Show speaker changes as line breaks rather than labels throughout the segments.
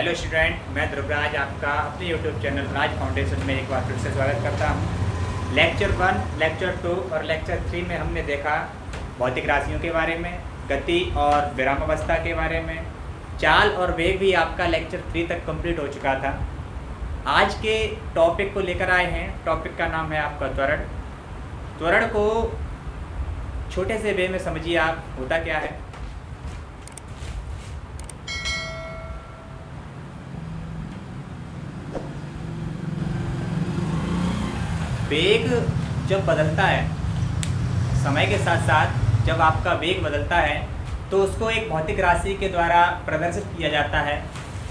Hello student, मैं ध्रुवराज आपका अपने यूट्यूब चैनल राज फाउंडेशन में एक बार फिर से स्वागत करता हूँ। लेक्चर 1, लेक्चर 2 और लेक्चर 3 में हमने देखा भौतिक राशियों के बारे में, गति और विरामावस्था के बारे में, चाल और वेग भी आपका लेक्चर 3 तक कंप्लीट हो चुका था। आज के टॉपिक को लेकर आए हैं। टॉपिक का नाम है आपका त्वरण। त्वरण को छोटे से वे में समझिए आप, होता क्या है। वेग जब बदलता है, समय के साथ साथ जब आपका वेग बदलता है तो उसको एक भौतिक राशि के द्वारा प्रदर्शित किया जाता है,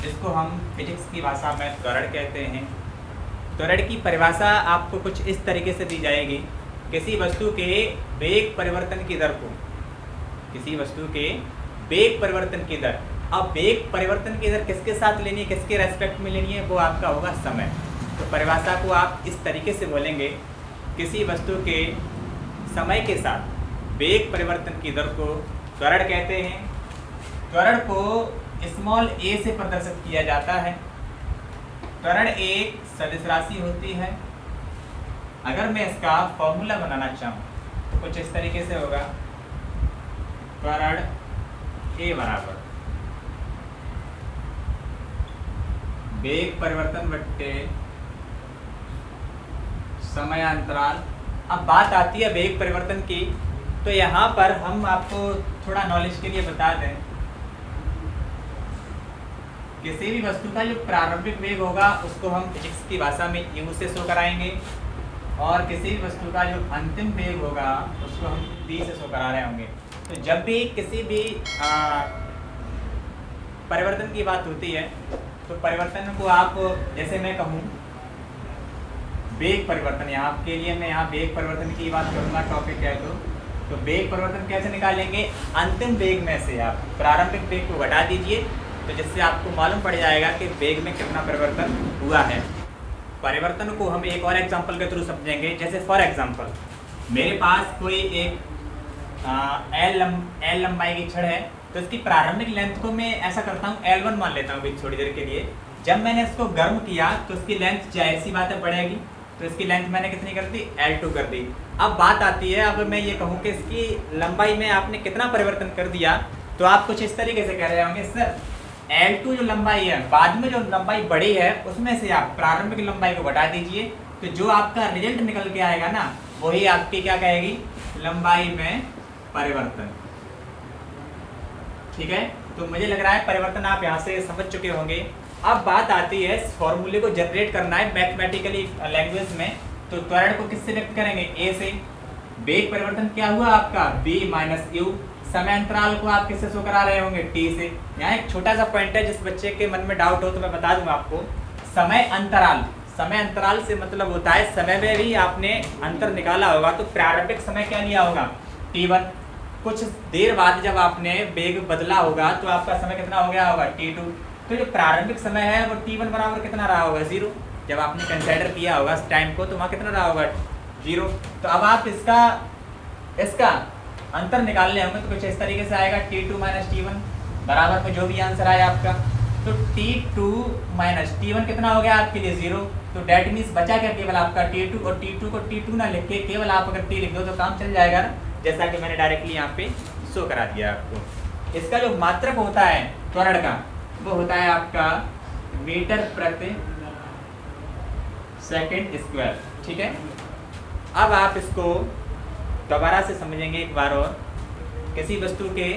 जिसको हम फिजिक्स की भाषा में त्वरण कहते हैं। त्वरण की परिभाषा आपको कुछ इस तरीके से दी जाएगी। किसी वस्तु के वेग परिवर्तन की दर को, किसी वस्तु के वेग परिवर्तन की दर, अब वेग परिवर्तन की दर किसके साथ लेनी है, किसके रेस्पेक्ट में लेनी है, वो आपका होगा समय। तो परिभाषा को आप इस तरीके से बोलेंगे, किसी वस्तु के समय के साथ वेग परिवर्तन की दर को त्वरण कहते हैं। त्वरण को स्मॉल a से प्रदर्शित किया जाता है। त्वरण एक सदिश राशि होती है। अगर मैं इसका फॉर्मूला बनाना चाहूँ तो कुछ इस तरीके से होगा, त्वरण a बराबर वेग परिवर्तन बट्टे समयांतराल। अब बात आती है वेग परिवर्तन की, तो यहाँ पर हम आपको थोड़ा नॉलेज के लिए बता दें, किसी भी वस्तु का जो प्रारंभिक वेग होगा उसको हम फिजिक्स की भाषा में u से शो कराएंगे, और किसी भी वस्तु का जो अंतिम वेग होगा उसको हम v से शो करा रहे होंगे। तो जब भी किसी भी परिवर्तन की बात होती है तो परिवर्तन को आप, जैसे मैं कहूँ वेग परिवर्तन, यहाँ आपके लिए मैं यहाँ वेग परिवर्तन की बात करूँगा, टॉपिक है तो वेग परिवर्तन कैसे निकालेंगे, अंतिम वेग में से आप प्रारंभिक वेग को घटा दीजिए, तो जिससे आपको मालूम पड़ जाएगा कि वेग में कितना परिवर्तन हुआ है। परिवर्तन को हम एक और एग्जांपल के थ्रू समझेंगे। जैसे फॉर एग्जांपल, मेरे पास कोई एक एल लंबाई की छड़ है, तो इसकी प्रारंभिक लेंथ को मैं ऐसा करता हूँ L1 मान लेता हूँ थोड़ी देर के लिए। जब मैंने इसको गर्म किया तो इसकी लेंथ जाहिर सी बात है बढ़ेगी, तो इसकी लेंथ मैंने कितनी कर दी, L2 कर दी। अब बात आती है, अब मैं ये कहूँ कि इसकी लंबाई में आपने कितना परिवर्तन कर दिया, तो आप कुछ इस तरीके से कह रहे होंगे, सर L2 जो लंबाई है, बाद में जो लंबाई बढ़ी है उसमें से आप प्रारंभिक लंबाई को घटा दीजिए, तो जो आपका रिजल्ट निकल के आएगा ना, वही आपकी क्या कहेगी, लंबाई में परिवर्तन। ठीक है, तो मुझे लग रहा है परिवर्तन आप यहाँ से समझ चुके होंगे। अब बात आती है फॉर्मूले को जनरेट करना है मैथमेटिकली लैंग्वेज में, तो त्वरण को किससे व्यक्त करेंगे, a से। वेग परिवर्तन क्या हुआ आपका, v माइनस u। समय अंतराल को आप किससे शो करा रहे होंगे, t से। यहाँ एक छोटा सा पॉइंट है, जिस बच्चे के मन में डाउट हो तो मैं बता दूंगा आपको। समय अंतराल, समय अंतराल से मतलब होता है समय में भी आपने अंतर निकाला होगा, तो प्रारंभिक समय क्या लिया होगा, t1। कुछ देर बाद जब आपने वेग बदला होगा तो आपका समय कितना हो गया होगा, t2। तो जो प्रारंभिक समय है वो t1 बराबर कितना रहा होगा, 0। जब आपने कंसिडर किया होगा इस टाइम को तो वहाँ कितना रहा होगा, 0। तो अब आप इसका अंतर निकालने होंगे तो कुछ इस तरीके से आएगा, t2 माइनस t1 बराबर में जो भी आंसर आया आपका, तो t2 माइनस t1 कितना हो गया आपके लिए, 0। तो डेट मीन्स बचा क्या, केवल आपका t2, और t2 को t2 ना लिख के केवल आप अगर t लिख दो तो काम चल जाएगा ना, जैसा कि मैंने डायरेक्टली यहाँ पे शो करा दिया आपको। इसका जो मात्रक होता है त्वरण का, वो होता है आपका मीटर प्रति सेकंड स्क्वायर। ठीक है, अब आप इसको दोबारा से समझेंगे एक बार और। किसी वस्तु के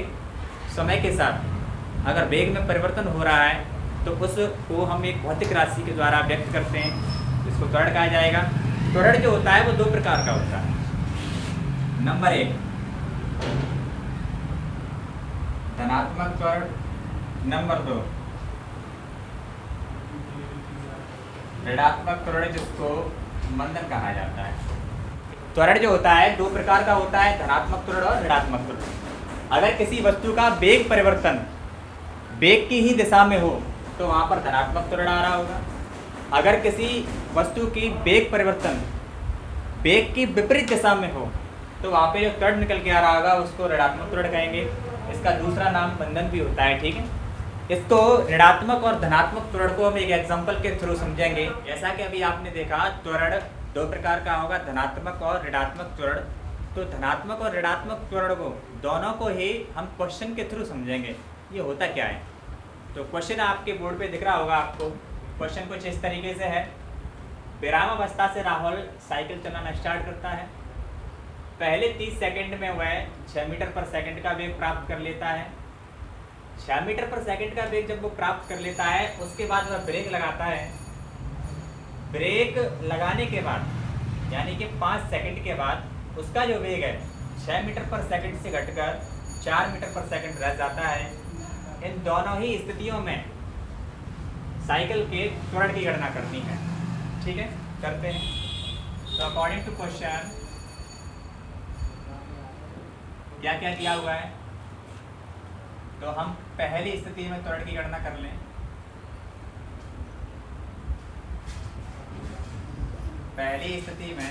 समय के साथ अगर वेग में परिवर्तन हो रहा है तो उसको हम एक भौतिक राशि के द्वारा व्यक्त करते हैं, इसको त्वरण कहा जाएगा। त्वरण जो होता है वो दो प्रकार का होता है। नंबर 1 धनात्मक त्वरण, नंबर 2 ऋणात्मक त्वरण, जिसको मंदन कहा जाता है। त्वरण जो होता है दो प्रकार का होता है, धनात्मक त्वरण और ऋणात्मक त्वरण। अगर किसी वस्तु का वेग परिवर्तन वेग की ही दिशा में हो तो वहाँ पर धनात्मक त्वरण आ रहा होगा। अगर किसी वस्तु की वेग परिवर्तन वेग की विपरीत दिशा में हो तो वहाँ पे जो त्वरण निकल के आ रहा होगा उसको ऋणात्मक त्वरण कहेंगे। इसका दूसरा नाम मंदन भी होता है। ठीक है, इसको ऋणात्मक और धनात्मक त्वरण को हम एक एग्जांपल के थ्रू समझेंगे। जैसा कि अभी आपने देखा त्वरण दो प्रकार का होगा, धनात्मक और ऋणात्मक त्वरण। तो धनात्मक और ऋणात्मक त्वरण को दोनों को ही हम क्वेश्चन के थ्रू समझेंगे ये होता क्या है। तो क्वेश्चन आपके बोर्ड पे दिख रहा होगा आपको। क्वेश्चन कुछ इस तरीके से है। विरामावस्था से राहुल साइकिल चलाना स्टार्ट करता है। पहले 30 सेकंड में वह 6 मीटर पर सेकंड का वेग प्राप्त कर लेता है। 6 मीटर पर सेकंड का वेग जब वो प्राप्त कर लेता है उसके बाद वह ब्रेक लगाता है। ब्रेक लगाने के बाद यानी कि 5 सेकंड के बाद उसका जो वेग है 6 मीटर पर सेकंड से घटकर 4 मीटर पर सेकंड रह जाता है। इन दोनों ही स्थितियों में साइकिल के त्वरण की गणना करनी है। ठीक है, करते हैं। तो अकॉर्डिंग टू क्वेश्चन क्या क्या दिया हुआ है, तो हम पहली स्थिति में त्वरण की गणना कर लें। पहली स्थिति में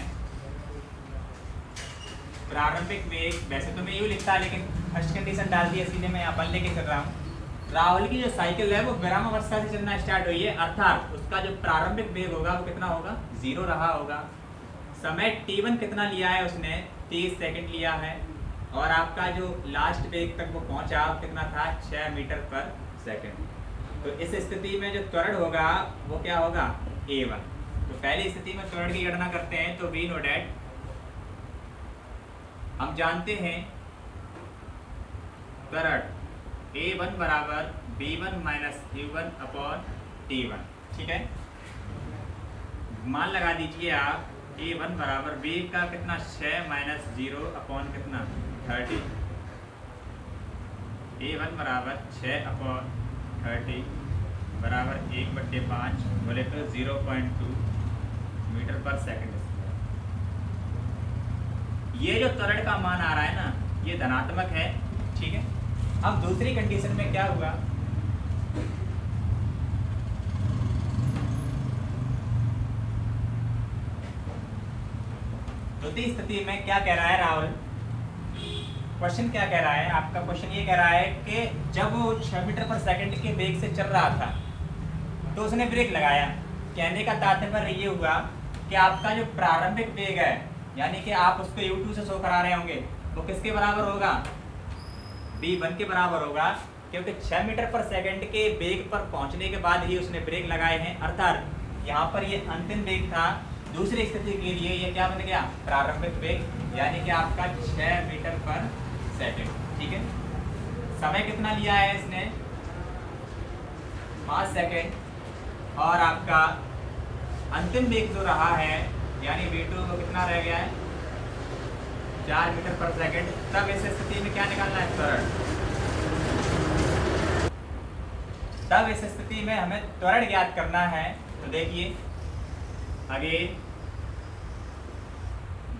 प्रारंभिक वेग, वैसे तो मैं यूँ लिखता है लेकिन फर्स्ट कंडीशन डाल दी इसलिए मैं यहाँ पर लेके चल रहा हूँ। राहुल की जो साइकिल है वो विरामावस्था से चलना स्टार्ट हुई है, अर्थात उसका जो प्रारंभिक वेग होगा वो कितना होगा, 0 रहा होगा। समय t1 कितना लिया है उसने, 30 सेकंड लिया है। और आपका जो लास्ट वेग तक वो पहुंचा कितना था, 6 मीटर पर सेकंड। तो इस स्थिति में जो त्वरण होगा वो क्या होगा, a1। तो पहली स्थिति में त्वरण की गणना करते हैं। तो वी नो डैट, हम जानते हैं त्वरण a1 बराबर b1 minus u1 upon t1। ठीक है, मान लगा दीजिए आप a1 बराबर b का कितना 6 माइनस 0 अपॉन कितना 30। a1 बराबर 6 अपॉन 30 बराबर 1/5 बोले तो 0.2 मीटर पर सेकंड। ये जो त्वरण का मान आ रहा है ना ये धनात्मक है। ठीक है, अब दूसरी कंडीशन में क्या हुआ, दूसरी स्थिति में क्या कह रहा है राहुल, क्वेश्चन क्या कह रहा है आपका, क्वेश्चन ये कह रहा है कि जब वो 6 मीटर पर सेकंड के वेग से चल रहा था तो उसने ब्रेक लगाया। कहने का तात्पर्य ये हुआ कि आपका जो प्रारंभिक वेग है यानी कि आप उसको u2 से शो करा रहे होंगे वो किसके बराबर होगा, v1 के बराबर होगा, क्योंकि 6 मीटर पर सेकंड के वेग पर पहुंचने के बाद ही उसने ब्रेक लगाए हैं। अर्थात यहाँ पर ये अंतिम वेग था। दूसरी स्थिति के लिए ये क्या बन गया, प्रारंभिक वेग, यानी कि आपका 6 मीटर पर सेकंड। ठीक है, समय कितना लिया है इसने, 5 सेकंड। और आपका अंतिम वेग जो रहा है यानी v2 वो कितना रह गया है, 4 मीटर पर सेकंड। तब इस स्थिति में क्या निकालना है, त्वरण। तब इस स्थिति में हमें त्वरण ज्ञात करना है। तो देखिए आगे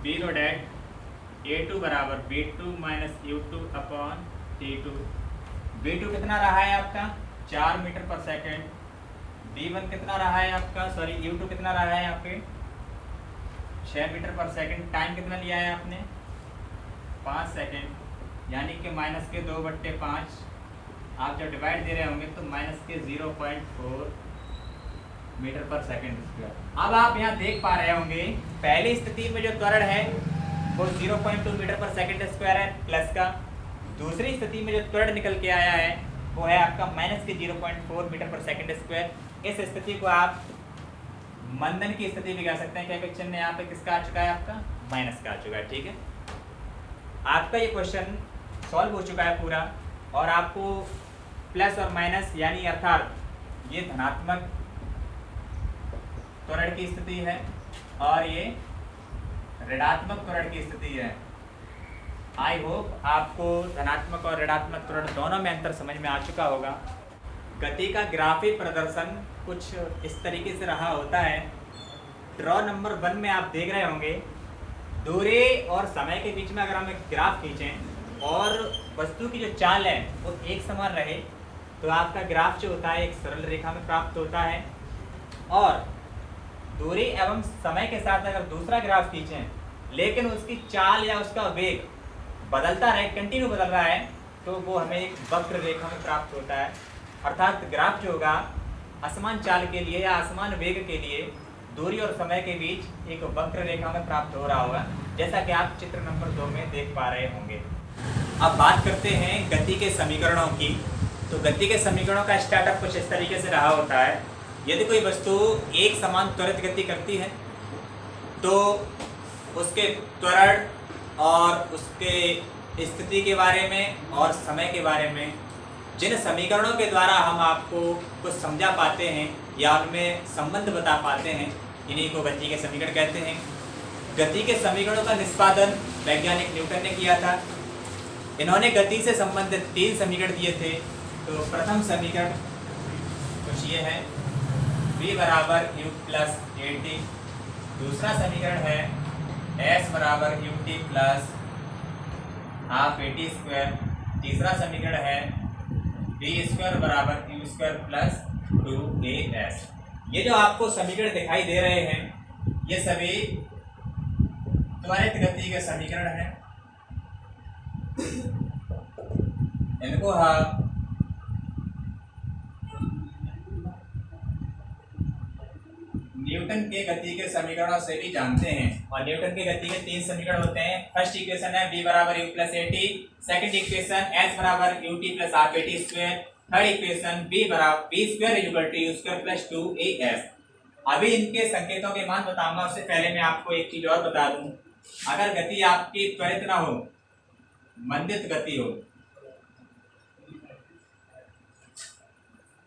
वी नो डैट a2 बराबर v2 minus u2 upon t2। v2 कितना रहा है आपका, 4 मीटर पर सेकंड। v1 कितना रहा है आपका, सॉरी u2 कितना रहा है आपके 6 मीटर पर सेकंड। टाइम कितना लिया है आपने, 5 सेकंड, यानी कि माइनस के 2/5। आप जब डिवाइड दे रहे होंगे तो माइनस के 0.4 मीटर पर सेकंड स्क्वायर। अब आप यहाँ देख पा रहे होंगे पहली स्थिति में जो त्वरण है वो 0.2 मीटर पर सेकंड स्क्वायर है प्लस का। दूसरी स्थिति में जो त्वरण निकल के आया है वो है आपका माइनस के 0.4 मीटर पर सेकंड स्क्वायर। इस स्थिति को आप मंदन की स्थिति भी कह सकते हैं, क्योंकि चिन्ह यहाँ पे किसका आ चुका है, आपका माइनस का आ चुका है। ठीक है, आपका ये क्वेश्चन सॉल्व हो चुका है पूरा, और आपको प्लस और माइनस यानी अर्थात ये धनात्मक त्वरण की स्थिति है और ये ऋणात्मक त्वरण की स्थिति है। आई होप आपको धनात्मक और ऋणात्मक त्वरण दोनों में अंतर समझ में आ चुका होगा। गति का ग्राफिक प्रदर्शन कुछ इस तरीके से रहा होता है। ड्रॉ नंबर 1 में आप देख रहे होंगे दूरी और समय के बीच में अगर हम एक ग्राफ खींचें और वस्तु की जो चाल है वो एक समान रहे तो आपका ग्राफ जो होता है एक सरल रेखा में प्राप्त होता है। और दूरी एवं समय के साथ अगर दूसरा ग्राफ खींचें लेकिन उसकी चाल या उसका वेग बदलता रहे, कंटिन्यू बदल रहा है, तो वो हमें एक वक्र रेखा में प्राप्त होता है। अर्थात ग्राफ जो होगा असमान चाल के लिए या असमान वेग के लिए दूरी और समय के बीच एक वक्र रेखा में प्राप्त हो रहा होगा, जैसा कि आप चित्र नंबर 2 में देख पा रहे होंगे। अब बात करते हैं गति के समीकरणों की। तो गति के समीकरणों का स्टार्टअप कुछ इस तरीके से रहा होता है। यदि कोई वस्तु एक समान त्वरित गति करती है तो उसके त्वरण और उसके स्थिति के बारे में और समय के बारे में जिन समीकरणों के द्वारा हम आपको कुछ समझा पाते हैं या उनमें संबंध बता पाते हैं, इन्हीं को गति के समीकरण कहते हैं। गति के समीकरणों का निष्पादन वैज्ञानिक न्यूटन ने किया था। इन्होंने गति से संबंधित 3 समीकरण दिए थे। तो प्रथम समीकरण कुछ ये है, v बराबर u प्लस ए टी। दूसरा समीकरण है s बराबर u t plus half a t square. तीसरा समीकरण है v स्क्वायर बराबर यू स्क्वायर प्लस 2as। ये जो आपको समीकरण दिखाई दे रहे हैं ये सभी त्वरित गति के समीकरण हैं। इनको हम न्यूटन के गति के समीकरणों से भी जानते हैं। और न्यूटन के गति के 3 समीकरण होते हैं। फर्स्ट इक्वेशन है v बराबर u plus a t. Second equation s बराबर u t plus half a t square. Third equation v बराबर v square equal to u square plus 2as। अभी इनके संकेतों के मान बताऊंगा, उससे पहले मैं आपको एक चीज और बता दूं। अगर गति आपकी त्वरित ना हो, मंदित गति हो,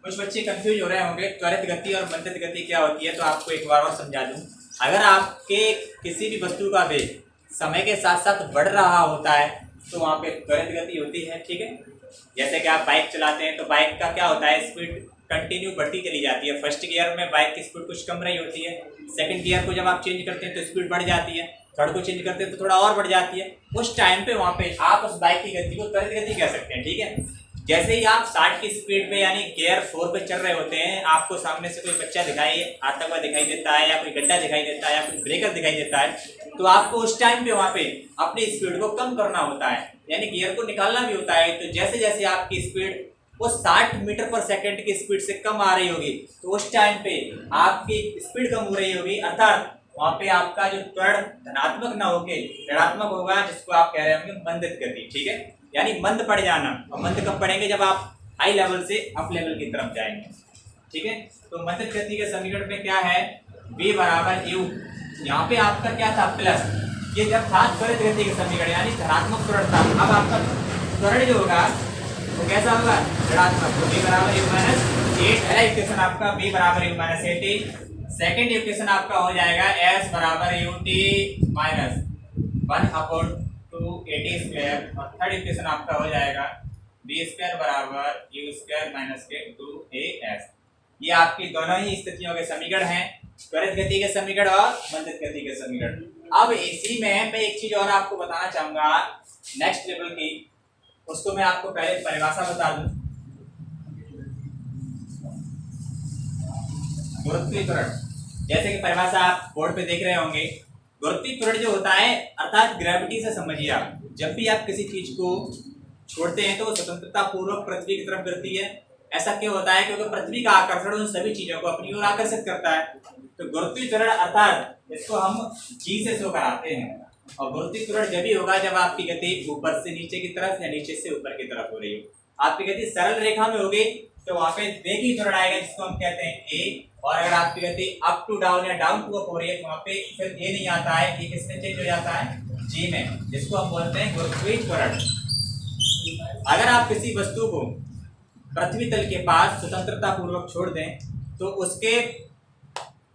कुछ बच्चे कंफ्यूज हो रहे होंगे त्वरित गति और मंदित गति क्या होती है, तो आपको एक बार और समझा दूं। अगर आपके किसी भी वस्तु का वेग समय के साथ साथ बढ़ रहा होता है तो वहाँ पे त्वरित गति होती है, ठीक है। जैसे कि आप बाइक चलाते हैं तो बाइक का क्या होता है, स्पीड कंटिन्यू बढ़ती चली जाती है। फर्स्ट गियर में बाइक की स्पीड कुछ कम रही होती है, सेकंड गियर को जब आप चेंज करते हैं तो स्पीड बढ़ जाती है, थर्ड को चेंज करते हैं तो थोड़ा और बढ़ जाती है। उस टाइम पे वहाँ पे आप उस बाइक की गति को त्वरित गति कह सकते हैं, ठीक है। जैसे ही आप 60 की स्पीड पे यानी गियर 4 पे चल रहे होते हैं, आपको सामने से कोई बच्चा आता हुआ दिखाई देता है या कोई गड्ढा दिखाई देता है या कोई ब्रेकर दिखाई देता है, तो आपको उस टाइम पे वहाँ पे अपनी स्पीड को कम करना होता है, यानी गियर को निकालना भी होता है। तो जैसे जैसे आपकी स्पीड वो 60 मीटर पर सेकंड की स्पीड से कम आ रही होगी तो उस टाइम पे आपकी स्पीड कम हो रही होगी, अर्थात वहाँ पे आपका जो त्वरण धनात्मक ना होके ऋणात्मक होगा, जिसको आप कह रहे होंगे मंदित गति, ठीक है, यानी मंद पड़ जाना। और मंद कब पड़ेंगे, जब आप हाई लेवल से अप लेवल की तरफ जाएंगे, ठीक है। तो मंदित गति के समीकरण में क्या है, v बराबर u, यहाँ पे आपका क्या था प्लस, ये जब था त्वरित गति के समीकरण यानी धनात्मक त्वरण था। अब आपका त्वरण जो होगा वो कैसा होगा, ऋणात्मक। तो v बराबर u माइनस 8, पहला इक्वेशन आपका v बराबर u माइनस 80। सेकेंड इक्वेशन आपका हो जाएगा s बराबर यू टी माइनस 1/2 स्क्वायर। और थर्ड इक्वेशन आपका हो जाएगा बी स्क्वायर बराबर यू स्क्वायर माइनस के 2as। ये आपकी दोनों ही स्थितियों के समीकरण हैं, त्वरित गति के समीकरण और मंदित गति के समीकरण। अब इसी में मैं एक चीज और आपको बताना चाहूंगा नेक्स्ट लेवल की, उसको मैं आपको पहले परिभाषा बता दूं। गुरुत्वीय त्वरण, जैसे कि परिभाषा आप बोर्ड पे देख रहे होंगे। गुरुत्वीय त्वरण जो होता है अर्थात ग्रेविटी से समझिए आप, जब भी आप किसी चीज को छोड़ते हैं तो स्वतंत्रता पूर्वक पृथ्वी की तरफ गिरती है। ऐसा क्यों होता है, क्योंकि पृथ्वी का आकर्षण उन सभी चीजों को अपनी ओर आकर्षित करता है। तो गुरुत्वीय त्वरण अर्थात इसको हम जी से शो कराते हैं। और गुरुत्वीय त्वरण जब भी होगा जब आपकी गति ऊपर से नीचे की तरफ या नीचे से ऊपर की तरफ हो रही हो। आपकी गति सरल रेखा में होगी तो वहां पे वेगी त्वरण आएगा, जिसको हम कहते हैं ए। और अगर आपकी गति अप टू डाउन या डाउन टू अप हो रही है तो वहाँ पे फिर ए नहीं आता है, ये किसमें चेंज हो जाता है, जी में, जिसको हम बोलते हैं गुरुत्वीय त्वरण। अगर आप किसी वस्तु को पृथ्वी तल के पास स्वतंत्रता पूर्वक छोड़ दें तो उसके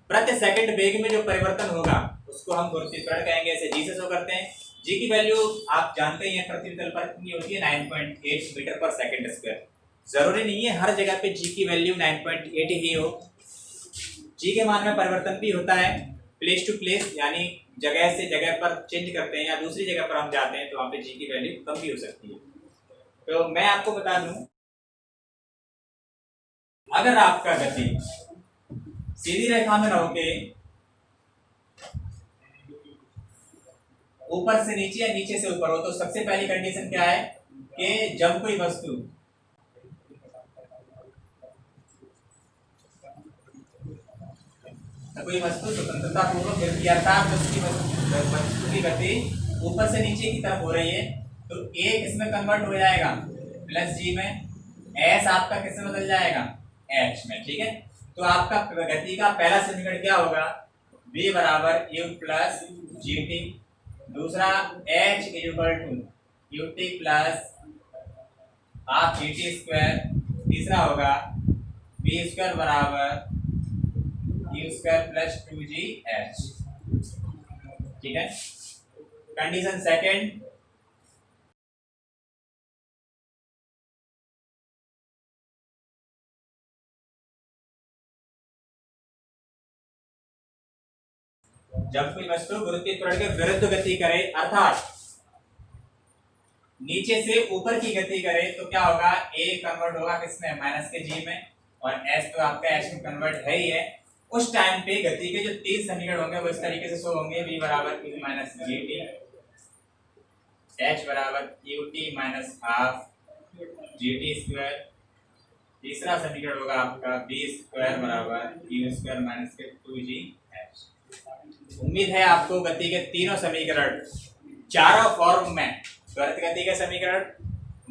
प्रति सेकंड वेग में जो परिवर्तन होगा उसको हम गुरुत्वीय त्वरण कहेंगे। इसे जी से शो करते हैं। जी की वैल्यू आप जानते ही हैं पृथ्वी तल पर कितनी होती है, 9.8 मीटर पर सेकंड स्क्वायर। जरूरी नहीं है हर जगह पे जी की वैल्यू 9.8 ही हो, जी के मान में परिवर्तन भी होता है प्लेस टू प्लेस, यानी जगह से जगह पर चेंज करते हैं या दूसरी जगह पर हम जाते हैं तो वहाँ पे जी की वैल्यू कम भी हो सकती है। तो मैं आपको बता दूं, अगर आपका गति सीधी रेखा में रहोगे ऊपर से नीचे या नीचे से ऊपर हो, तो सबसे पहली कंडीशन क्या है कि जब कोई वस्तु कोई वस्तु स्वतंत्रता पूर्वक गिरती है अर्थात वस्तु की गति ऊपर से नीचे की तरफ हो रही है तो ए किसमें कन्वर्ट हो जाएगा प्लस जी में, एस आपका किसमें बदल जाएगा एच में। ठीक है, तो आपका गति का पहला समीकरण क्या होगा v बराबर u प्लस जी टी, दूसरा h equal to u t plus half g t square, तीसरा होगा v स्क्वायर बराबर u स्क्वायर प्लस 2gh। ठीक है, कंडीशन सेकंड, जब कोई वस्तु गुरुत्वीय त्वरण के विरुद्ध गति करे अर्थात नीचे से ऊपर की गति करे तो क्या होगा a कन्वर्ट होगा किसमें माइनस के g में और s तो आपका h में कन्वर्ट है ही है। उस टाइम पे गति के जो 3 समीकरण होंगे वो इस तरीके से शो होंगे v बराबर q minus G T, h बराबर u T minus half g t square, तीसरा समीकरण होगा आपका v स्क्वायर बराबर u स्क्वायर माइनस के 2gh। उम्मीद है आपको गति के तीनों समीकरण चारों फॉर्म में त्वरित गति के समीकरण,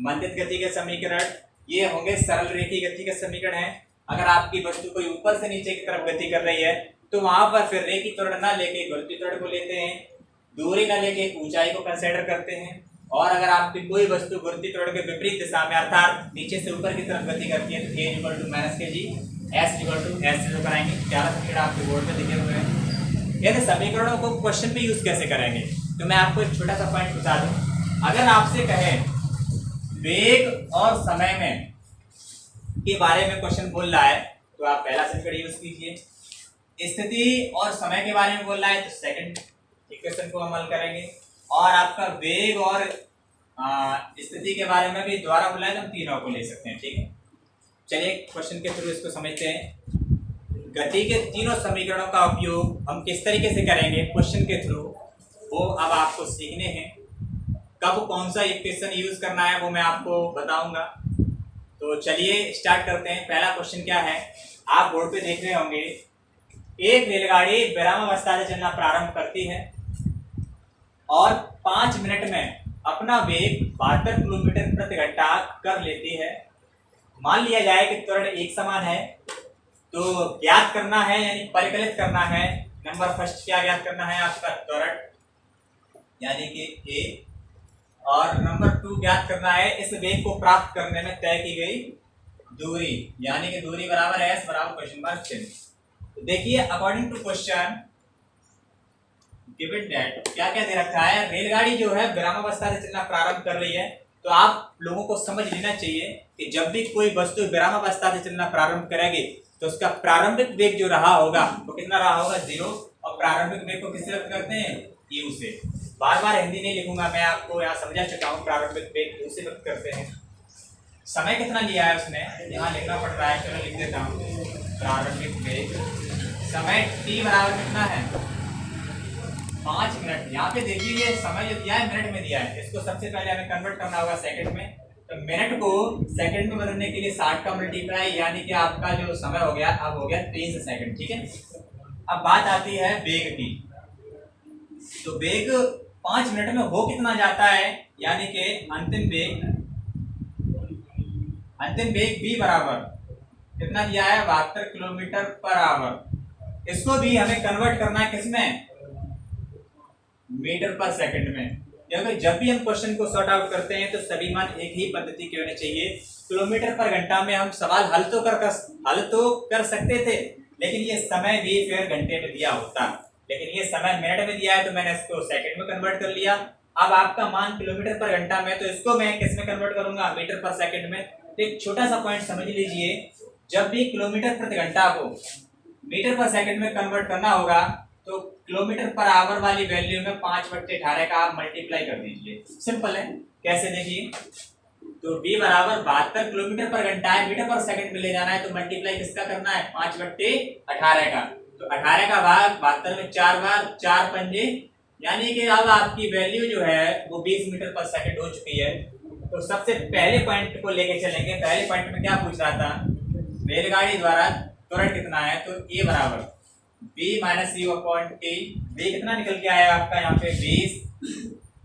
मंदित गति के समीकरण, ये होंगे सरल रेखीय गति के समीकरण हैं। अगर आपकी वस्तु कोई ऊपर से नीचे की तरफ गति कर रही है तो वहां पर फिर रेखीय त्वरण ना लेके गुरुत्वीय त्वरण को लेते हैं, दूरी ना लेके ऊंचाई को कंसीडर करते हैं। और अगर आपकी कोई वस्तु गुरुत्वीय त्वरण के विपरीत दिशा में अर्थात नीचे से ऊपर की तरफ गति करती है तो a इक्वल टू माइनस के जी, s इक्वल टू s जो कराएंगे। चारों समीकरण आपके बोर्ड में दिखे हुए हैं। यदि समीकरणों को क्वेश्चन पे यूज कैसे करेंगे तो मैं आपको एक छोटा सा पॉइंट बता दूं। अगर आपसे कहे वेग और समय में के बारे में क्वेश्चन बोल रहा है तो आप पहला समीकरण यूज कीजिए, स्थिति और समय के बारे में बोल रहा है तो सेकंड इक्वेशन को अमल करेंगे, और आपका वेग और स्थिति के बारे में भी द्वारा बोला है तो हम तीनों को ले सकते हैं। ठीक है, चलिए क्वेश्चन के थ्रू इसको समझते हैं। गति के तीनों समीकरणों का उपयोग हम किस तरीके से करेंगे क्वेश्चन के थ्रू वो अब आपको सीखने हैं। कब कौन सा इक्वेशन यूज करना है वो मैं आपको बताऊंगा। तो चलिए स्टार्ट करते हैं। पहला क्वेश्चन क्या है, आप बोर्ड पे देख रहे होंगे, एक रेलगाड़ी विरामावस्था से चलना प्रारंभ करती है और 5 मिनट में अपना वेग 72 किलोमीटर प्रति घंटा कर लेती है। मान लिया जाए कि त्वरण एक समान है तो ज्ञात करना है यानी परिकलित करना है। नंबर फर्स्ट क्या ज्ञात करना है आपका त्वरण यानी कि a, और नंबर 2 ज्ञात करना है इस वेग को प्राप्त करने में तय की गई दूरी यानी कि दूरी बराबर s बराबर क्वेश्चन मार्क चिन्ह। तो देखिए according to question given that क्या क्या दे रखा है, रेलगाड़ी जो है विरामावस्था से चलना प्रारंभ कर रही है। तो आप लोगों को समझ लेना चाहिए कि जब भी कोई वस्तु विरामावस्था से चलना प्रारंभ करेगी तो उसका प्रारंभिक वेग जो रहा होगा वो कितना रहा होगा 0, और प्रारंभिक वेग को किससे व्यक्त करते हैं u से। बार बार हिंदी नहीं लिखूंगा, मैं आपको यहाँ समझा चुका हूँ। प्रारंभिक वेग u से व्यक्त करते हैं। समय कितना लिया है उसने यहाँ लिखना पड़ रहा है, चलो लिख देता हूँ। प्रारंभिक वेग समय t बराबर कितना है 5 मिनट। यहाँ पे देखिए ये समय जो दिया है मिनट में दिया है, इसको सबसे पहले हमें कन्वर्ट करना होगा सेकंड में। तो मिनट को सेकंड में बदलने के लिए 60 का मल्टीप्लाई यानी कि आपका जो समय हो गया अब हो गया 23 सेकंड। ठीक है, अब बात आती है वेग की। तो वेग 5 मिनट में हो कितना जाता है यानी कि अंतिम वेग v बराबर कितना दिया है 72 किलोमीटर पर आवर। इसको भी हमें कन्वर्ट करना है किसमें मीटर पर सेकंड में, क्योंकि जब भी हम क्वेश्चन को सॉर्ट आउट करते हैं तो सभी मान एक ही पद्धति के होने चाहिए। किलोमीटर पर घंटा में हम सवाल हल तो कर सकते थे, लेकिन ये समय भी फिर घंटे में दिया होता, लेकिन ये समय मिनट में दिया है तो मैंने इसको सेकंड में कन्वर्ट कर लिया। अब आपका मान किलोमीटर पर घंटा में, तो इसको मैं किस में कन्वर्ट करूंगा मीटर पर सेकंड में। तो एक छोटा सा पॉइंट समझ लीजिए, जब भी किलोमीटर प्रति घंटा को मीटर पर सेकंड में कन्वर्ट करना होगा तो किलोमीटर पर आवर वाली वैल्यू में 5/18 का आप मल्टीप्लाई कर दीजिए। सिंपल है, कैसे देखिए, तो v बराबर 72 किलोमीटर पर घंटा है, मीटर पर सेकंड में ले जाना है तो मल्टीप्लाई किसका करना है 5/18 का। तो 18 का भाग 72 में 4 बार 4 पंजे, यानी कि अब आपकी वैल्यू जो है वो 20 मीटर पर सेकंड हो चुकी है। तो सबसे पहले पॉइंट को लेके चलेंगे। पहले पॉइंट में क्या पूछ रहा था, रेलगाड़ी द्वारा त्वरण कितना है, तो a बराबर b minus u upon t. B कितना निकल के आया आपका यहाँ पे 20,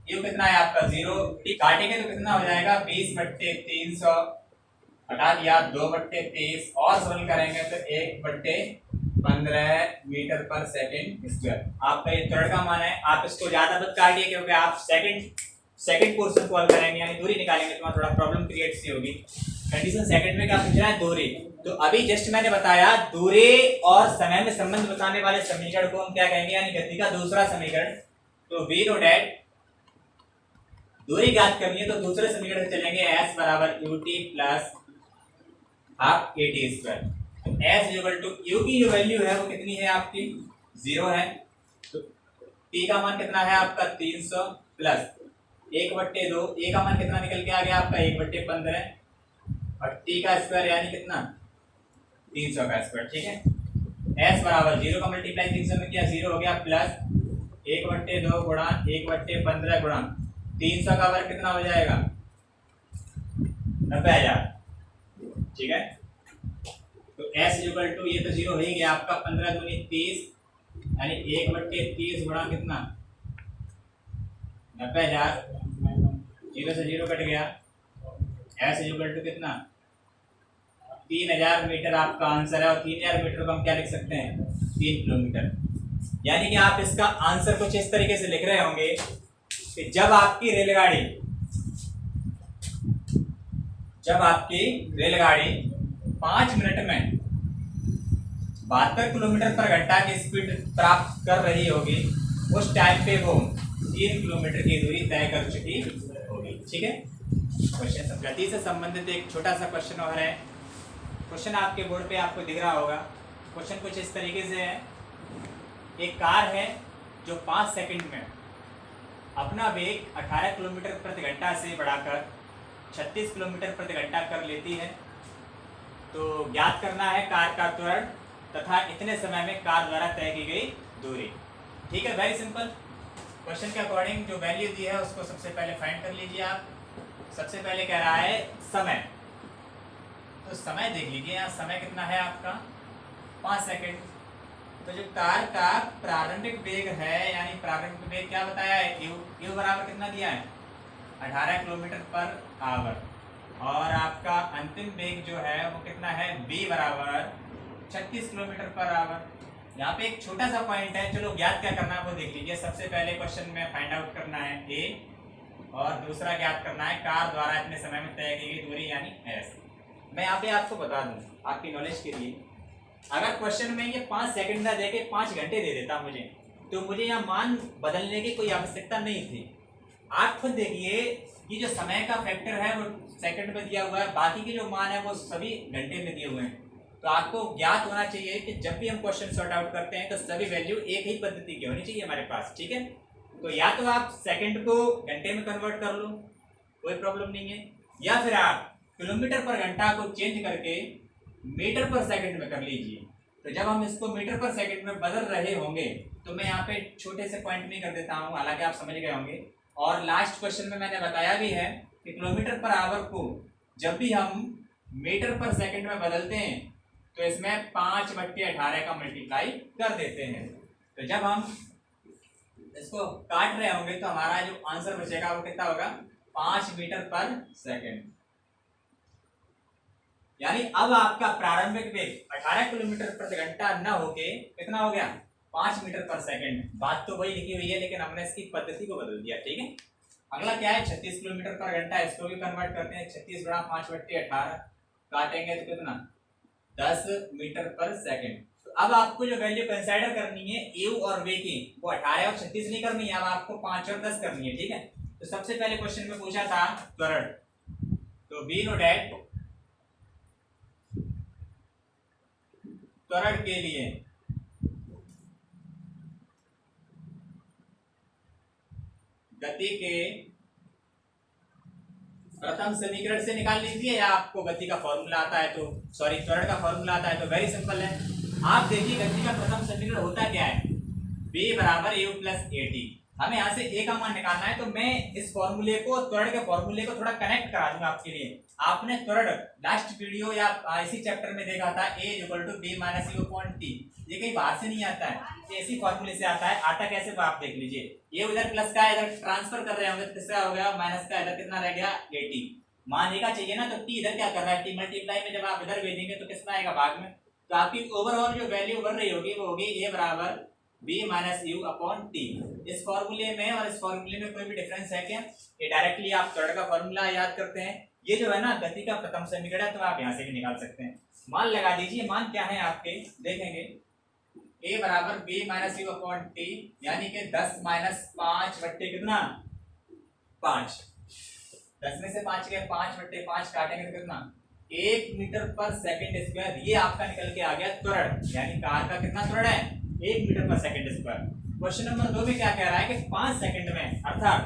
यू कितना है आपका 0, टी काटेंगे तो कितना हो जाएगा 20/300, हटा दिया 2/23 और सरल करेंगे तो 1/15 मीटर पर सेकंड स्क्वायर। आपका ये त्वरण का मान है। आप इसको ज्यादा मत काटिए क्योंकि आप सेकंड पोर्शन सॉल्व करेंगे यानी दूरी निकालेंगे तो थोड़ा प्रॉब्लम क्रिएट सी होगी। कंडीशन सेकंड में क्या पूछ रहा है, दूरी। तो अभी जस्ट मैंने बताया दूरी और समय में संबंध बताने वाले समीकरण को हम क्या कहेंगे, यानी गति का दूसरा समीकरण। तो वी नो डैट दूरी ज्ञात करनी है तो दूसरे समीकरण से चलेंगे, s बराबर ut plus half at square. तो s इक्वल टू u की जो वैल्यू है वो कितनी है आपकी 0 है, तो t का मान कितना है आपका 300 प्लस 1/2, a का मान कितना निकल के आ गया आपका 1/15 और t का स्क्वायर यानी कितना 300 का स्क्वायर। ठीक है, s बराबर 0 का मल्टीप्लाई 300 में किया 0 हो गया प्लस 1/2 गुणा 1/15 गुणा 300 का वर्ग कितना हो जाएगा 90,000। ठीक है, तो s इक्वल टू ये तो 0 हो ही गया आपका 15 दूनी 30 यानी 1/30 गुणा कितना 90,000, 0 से 0 कट गया। s इक्वल टू कितना 3000 मीटर आपका आंसर है और 3000 मीटर को हम क्या लिख सकते हैं 3 किलोमीटर। यानी कि आप इसका आंसर कुछ इस तरीके से लिख रहे होंगे कि जब आपकी रेलगाड़ी 5 मिनट में 72 किलोमीटर पर घंटा की स्पीड प्राप्त कर रही होगी, उस टाइम पे वो 3 किलोमीटर की दूरी तय कर चुकी होगी। ठीक है, क्वेश्चन गति से संबंधित एक छोटा सा क्वेश्चन और है। क्वेश्चन आपके बोर्ड पे आपको दिख रहा होगा। क्वेश्चन कुछ इस तरीके से है, एक कार है जो 5 सेकंड में अपना वेग 18 किलोमीटर प्रति घंटा से बढ़ाकर 36 किलोमीटर प्रति घंटा कर लेती है। तो ज्ञात करना है कार का त्वरण तथा इतने समय में कार द्वारा तय की गई दूरी। ठीक है, वेरी सिंपल। क्वेश्चन के अकॉर्डिंग जो वैल्यू दी है उसको सबसे पहले फाइंड कर लीजिए आप। सबसे पहले कह रहा है समय, तो समय देख लीजिए, यहाँ समय कितना है आपका 5 सेकंड। तो जो कार का प्रारंभिक वेग है यानी प्रारंभिक वेग क्या बताया है यू बराबर कितना दिया है 18 किलोमीटर पर आवर और आपका अंतिम वेग जो है वो कितना है v बराबर 36 किलोमीटर पर आवर। यहाँ पे एक छोटा सा पॉइंट है, चलो ज्ञात क्या करना है वो देख लीजिए। सबसे पहले क्वेश्चन में फाइंड आउट करना है a और दूसरा ज्ञात करना है कार द्वारा इतने समय में तय की गई दूरी यानी s। मैं यहाँ पे आपको बता दूं आपकी नॉलेज के लिए, अगर क्वेश्चन में ये 5 सेकंड का देके 5 घंटे दे देता मुझे, तो मुझे यहाँ मान बदलने की कोई आवश्यकता नहीं थी। आप खुद देखिए कि जो समय का फैक्टर है वो सेकंड में दिया हुआ है, बाकी के जो मान है वो सभी घंटे में दिए हुए हैं। तो आपको ज्ञात होना चाहिए कि जब भी हम क्वेश्चन सॉर्ट आउट करते हैं तो सभी वैल्यू एक ही पद्धति की होनी चाहिए हमारे पास। ठीक है, तो या तो आप सेकंड को घंटे में कन्वर्ट कर लो, कोई प्रॉब्लम नहीं है, या फिर आप किलोमीटर पर घंटा को चेंज करके मीटर पर सेकंड में कर लीजिए। तो जब हम इसको मीटर पर सेकंड में बदल रहे होंगे तो मैं यहाँ पे छोटे से पॉइंट में कर देता हूँ, हालांकि आप समझ गए होंगे। और लास्ट क्वेश्चन में मैंने बताया भी है कि किलोमीटर पर आवर को जब भी हम मीटर पर सेकंड में बदलते हैं तो इसमें 5/18 का मल्टीप्लाई कर देते हैं। तो जब हम इसको काट रहे होंगे तो हमारा जो आंसर बचेगा वो कितना होगा 5 मीटर पर सेकंड। यानी अब आपका प्रारंभिक वेग 18 किलोमीटर प्रति घंटा न होके कितना हो गया 5 मीटर पर सेकंड। बात तो वही लिखी हुई है लेकिन हमने इसकी पद्धति को बदल दिया। ठीक है, अगला क्या है 36 किलोमीटर पर घंटा, इसको भी कन्वर्ट करते हैं 36 गुणा 5/18 काटेंगे तो कितना 10 मीटर पर सेकंड। तो अब आपको जो वैल्यू कंसीडर करनी है यू और वे की वो 18 और 36 नहीं करनी है, अब आपको 5 और 10 करनी है। ठीक है, तो सबसे पहले क्वेश्चन में पूछा था त्वरण, तो वी नो डैट त्वरण के लिए गति के प्रथम समीकरण से निकाल लीजिए, या आपको गति का फॉर्मूला आता है तो सॉरी त्वरण का फॉर्मूला आता है तो वेरी सिंपल है। आप देखिए गति का प्रथम समीकरण होता क्या है, v बराबर u प्लस at। हमें यहाँ से ए का मान निकालना है, तो मैं इस फॉर्मूले को त्वरण के फॉर्मूले को थोड़ा कनेक्ट करा दूंगा आपके लिए। आपने त्वरण लास्ट वीडियो या इसी चैप्टर में देखा था, a equal to b minus u upon t. ये कहीं बाहर से नहीं आता है, ये इसी फॉर्मूले से आता है। आता कैसे वो आप देख लीजिए, ये उधर प्लस का इधर ट्रांसफर कर रहे होंगे तो किसका हो गया माइनस का, इधर कितना रह गया 80। मान का चाहिए ना, तो टी इधर क्या कर रहा है, टी मल्टीप्लाई में जब आप इधर भेजेंगे तो कितना आएगा भाग में, तो आपकी ओवरऑल जो वैल्यू बन रही होगी वो होगी a बराबर b minus u upon T. इस फॉर्मूले में और इस फॉर्मूले में कोई भी डिफरेंस है क्या? ये डायरेक्टली आप त्वरण का फॉर्मूला याद करते हैं, ये जो है ना गति का प्रथम समीकरण है, तो आप यहाँ से भी निकाल सकते हैं। मान लगा दीजिए, मान क्या है आपके देखेंगे, a बराबर b minus u upon T, यानी कि 10 माइनस 5 बट्टे कितना 5, 10 में से 5 गए 5 बट्टे 5 काटेंगे तो कितना 1 मीटर पर सेकंड स्क्वायर। ये आपका निकल के आ गया त्वरण, यानी कार का कितना त्वरण है 1 मीटर पर सेकंड स्क्वायर। क्वेश्चन नंबर 2 में क्या कह रहा है कि 5 सेकंड में अर्थात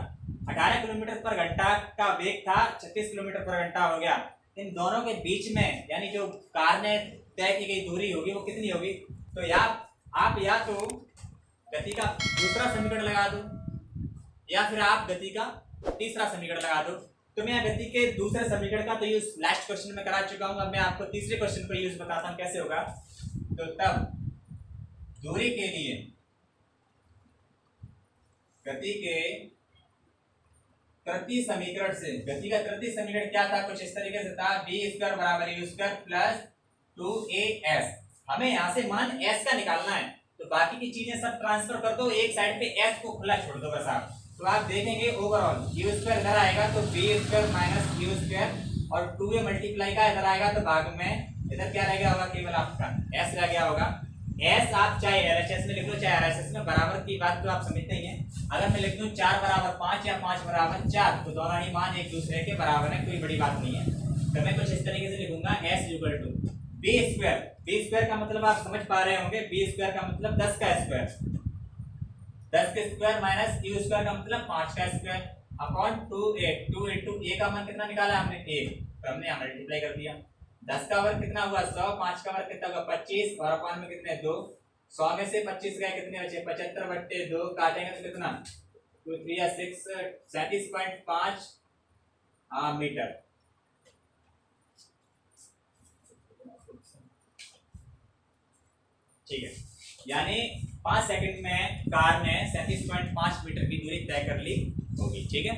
18 किलोमीटर पर घंटा का वेग था 36 किलोमीटर पर घंटा हो गया, इन दोनों के बीच में यानी जो कार ने तय की गई दूरी होगी वो कितनी होगी? तो आप या तो गति का दूसरा समीकरण लगा दो या फिर आप गति का तीसरा समीकरण लगा दो। तो मैं गति के दूसरे समीकरण का तो यूज लास्ट क्वेश्चन में करा चुका हूं, अब मैं आपको तीसरे क्वेश्चन को यूज बताता हूं कैसे होगा। तो तब दूरी के लिए गति के तृतीय समीकरण से, गति का तृतीय समीकरण क्या था, कुछ इस तरीके से था, बी स्क्वायर बराबर यू स्क्वायर प्लस 2as। हमें यहाँ से मान s का निकालना है, तो बाकी की चीजें सब ट्रांसफर कर दो, एक साइड पे s को खुला छोड़ दो बस आप। तो आप देखेंगे ओवरऑल यू स्क्वायर इधर आएगा तो b square minus u square और 2a मल्टीप्लाई का इधर आएगा तो भाग में इधर क्या रह गया होगा, केवल आपका s रह गया होगा। s आप चाहे LHS में लिख लो चाहे RHS में, बराबर की बात तो आप समझते ही हैं। अगर मैं लिख दूं 4 बराबर 5 या 5 बराबर 4 तो दोनों ही मान एक दूसरे के बराबर है, कोई बड़ी बात नहीं है। तो मैं कुछ इस तरीके से लिखूंगा s equal to b square का मतलब आप समझ पा रहे होंगे, बी स्क्वायर का मतलब 10 का स्क्वायर, 10 के स्क्वायर माइनस यू स्क्वायर का मतलब 5 का square upon 2a। 2 into a का मान कितना निकाला हमने 1, तो हमने यहाँ मल्टीप्लाई कर दिया। 10 का वर्ग कितना हुआ 100, 5 का वर्ग कितना हुआ 25 और अपॉन में कितने 2, 100 में से 25 गए कितने बचे 75 बट्टे 2, काटेंगे तो कितना 2 3 या 6 37.5 मीटर। ठीक है, यानी 5 सेकंड में कार ने 37.5 मीटर की दूरी तय कर ली होगी। ठीक है।